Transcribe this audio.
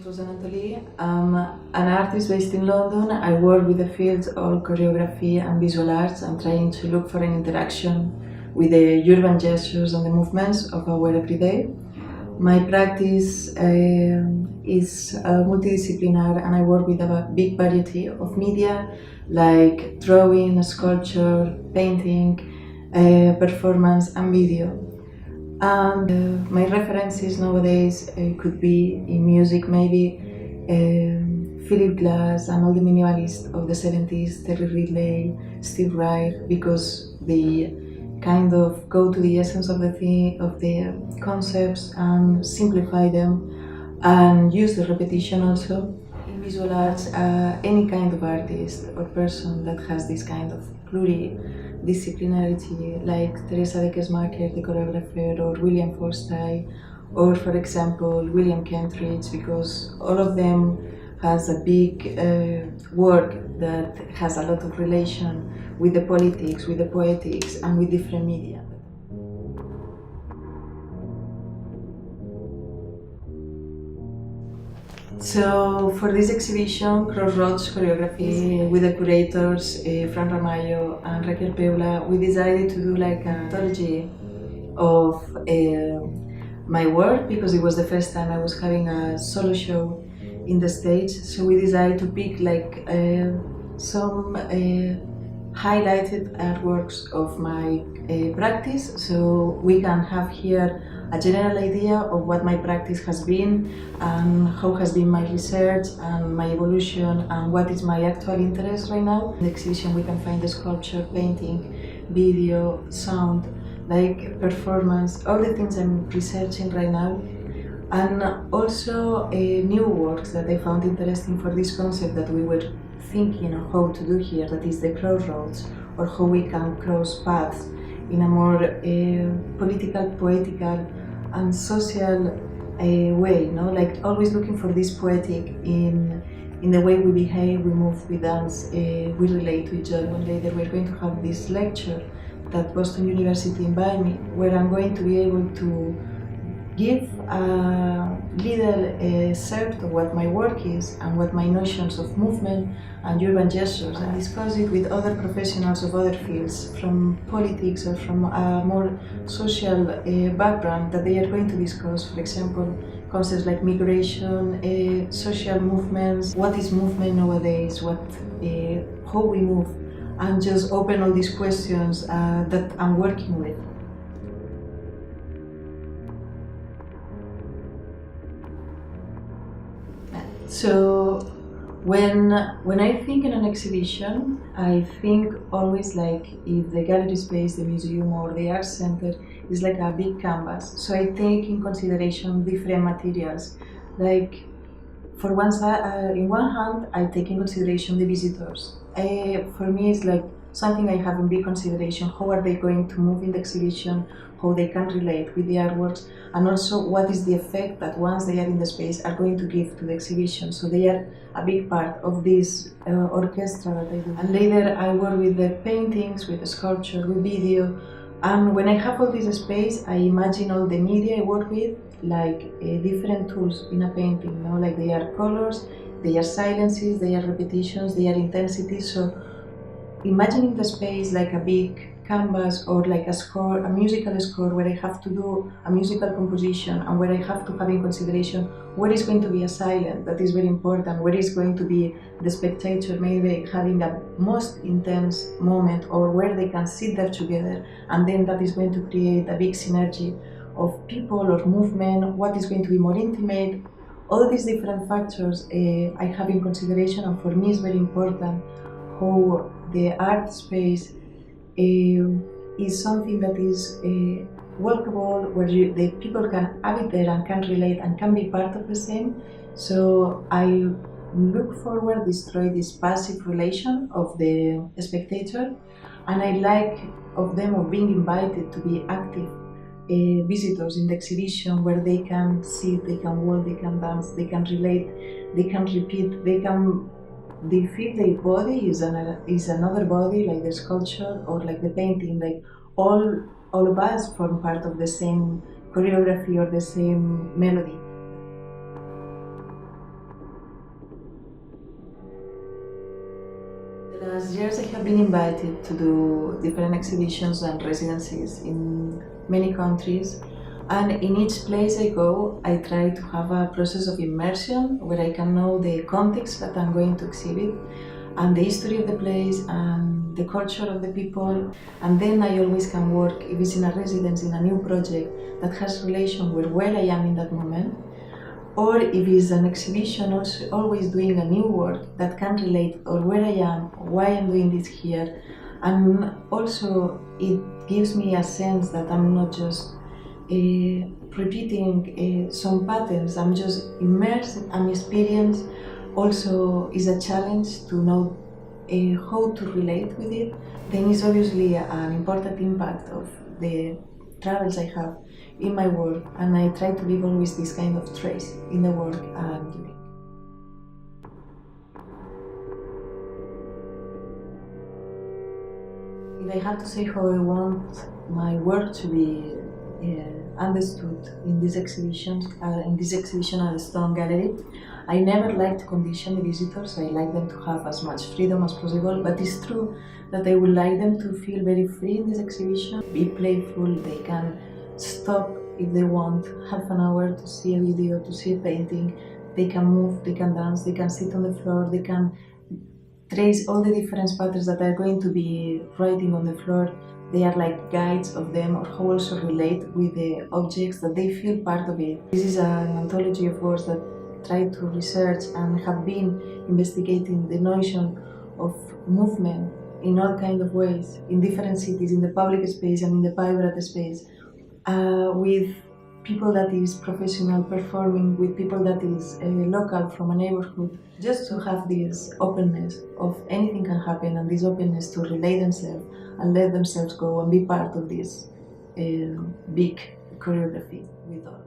is Rosana Antolí. I'm an artist based in London. I work with the fields of choreography and visual arts. I'm trying to look for an interaction with the urban gestures and the movements of our everyday. My practice is multidisciplinary, and I work with a big variety of media like drawing, sculpture, painting, performance and video. And my references nowadays could be in music, maybe Philip Glass and all the minimalists of the 70s, Terry Ridley, Steve Reich, because they kind of go to the essence of the thing, of the concepts, and simplify them and use the repetition also. In visual arts, any kind of artist or person that has this kind of multidisciplinarity, like Teresa Dekesmaker, the choreographer, or William Forsythe, or for example William Kentridge, because all of them has a big work that has a lot of relation with the politics, with the poetics, and with different media. So for this exhibition, Crossroads choreography, with the curators Fran, Ramallo and Raquel, Peula, we decided to do like an anthology of my work, because it was the first time I was having a solo show in the States. So we decided to pick like some highlighted artworks of my practice, so we can have here a general idea of what my practice has been and how has been my research and my evolution and what is my actual interest right now. In the exhibition we can find the sculpture, painting, video, sound, like performance, all the things I'm researching right now. And also new works that I found interesting for this concept that we were thinking of how to do here, that is the crossroads, or how we can cross paths in a more political, poetical and social way, like always looking for this poetic in the way we behave, we move, we dance, we relate to each other. One later we're going to have this lecture that Boston University invited me, where I'm going to be able to give a little set of what my work is and what my notions of movement and urban gestures, and discuss it with other professionals of other fields, from politics or from a more social background, that they are going to discuss, for example, concepts like migration, social movements, what is movement nowadays, how we move, and just open all these questions that I'm working with. So when I think in an exhibition, I think always like if the gallery space, the museum or the art center is like a big canvas. So I take in consideration different materials. Like for one side, in one hand, I take in consideration the visitors. For me, it's like something I have in big consideration. How are they going to move in the exhibition? How they can relate with the artworks, and also what is the effect that once they are in the space are going to give to the exhibition. So they are a big part of this orchestra that I do. And later I work with the paintings, with the sculpture, with video. And when I have all this space, I imagine all the media I work with like different tools in a painting. Like they are colors, they are silences, they are repetitions, they are intensities. So imagining the space like a big canvas, or like a score, a musical score, where I have to do a musical composition and where I have to have in consideration where is going to be a silent, that is very important, where is going to be the spectator maybe having a most intense moment, or where they can sit there together, and then that is going to create a big synergy of people or movement, what is going to be more intimate. All these different factors I have in consideration, and for me it's very important how the art space is something that is workable, where the people can have it there and can relate and can be part of the same. So I look forward, destroy this passive relation of the spectator, and I like of being invited to be active visitors in the exhibition, where they can sit, they can walk, they can dance, they can relate, they can repeat, they feel their body is another body, like the sculpture or like the painting, like all of us form part of the same choreography or the same melody. last years I have been invited to do different exhibitions and residencies in many countries, and in each place I go I try to have a process of immersion where I can know the context that I'm going to exhibit and the history of the place and the culture of the people, and then I always can work, if it's in a residence, in a new project that has relation with where I am in that moment, or if it's an exhibition, also always doing a new work that can relate or where I am, why I'm doing this here, and also it gives me a sense that I'm not just repeating some patterns, I'm just immersed and experience. Also is a challenge to know how to relate with it. Then it's obviously an important impact of the travels I have in my work, and I try to leave always this kind of trace in the work I'm doing. If I have to say how I want my work to be understood in this exhibition at the Stone Gallery, I never like to condition the visitors. I like them to have as much freedom as possible, but it's true that I would like them to feel very free in this exhibition, be playful. They can stop if they want half an hour to see a video, to see a painting. They can move, they can dance, they can sit on the floor, they can trace all the different patterns that are going to be writing on the floor. They are like guides of them, or how also relate with the objects, that they feel part of it. This is an anthology of works that try to research and have been investigating the notion of movement in all kinds of ways, in different cities, in the public space and in the private space, with people that is professional performing, with people that is local from a neighborhood, just to have this openness of anything can happen, and this openness to relate themselves and let themselves go and be part of this big choreography with all.